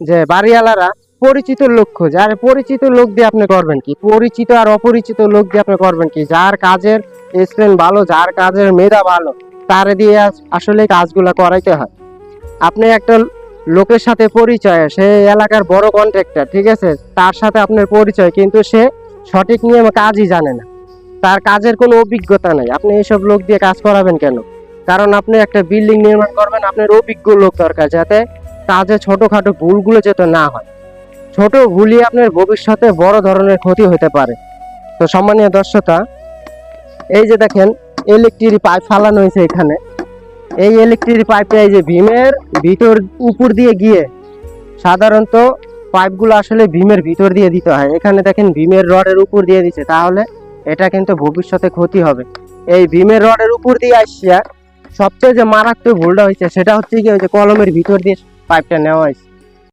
যে বাড়িওয়ালারা পরিচিত লোক খোঁজে। আর পরিচিত লোক দিয়ে আপনি করবেন কি? পরিচিত আর অপরিচিত লোক দিয়ে আপনি করবেন কি? যার কাজের এক্সপিরিয়েন্স ভালো, যার কাজের মেধা ভালো, তারে দিয়ে আসলে কাজগুলা করাইতে হয়। আপনি একটা লোকের সাথে পরিচয়, সে এলাকার বড় কন্ট্রাক্টর, ঠিক আছে, তার সাথে আপনার পরিচয়, কিন্তু সে সঠিক নিয়মে কাজই জানে না, তার কাজের কোনো অভিজ্ঞতা নেই। আপনি এইসব লোক দিয়ে কাজ করাবেন কেন? কারণ আপনি একটা বিল্ডিং নির্মাণ করবেন, আপনার অভিজ্ঞ লোক দরকার, যাতে কাজে ছোটখাটো ভুলগুলো যাতে না হয়। ছোট ভুলই আপনার ভবিষ্যতে বড় ধরনের ক্ষতি হতে পারে। তো সম্মানীয় দর্শকরা, এই যে দেখেন ইলেকট্রিক পাইপ ফালানো হয়েছে এখানে। এই ইলেকট্রিক পাইপটা এই যে ভীমের ভিতর উপর দিয়ে গিয়ে, সাধারণত পাইপগুলো আসলে ভীমের ভিতর দিয়ে দিতে হয়। এখানে দেখেন ভীমের রডের উপর দিয়ে দিচ্ছে, তাহলে এটা কিন্তু ভবিষ্যতে ক্ষতি হবে। এই ভীমের রডের উপর দিয়ে আসিয়া সবচেয়ে যে মারাত্মক ভুলটা হয়েছে সেটা হচ্ছে কি, ওই যে কলমের ভিতর দিয়ে পাইপটা নেওয়া হয়েছে।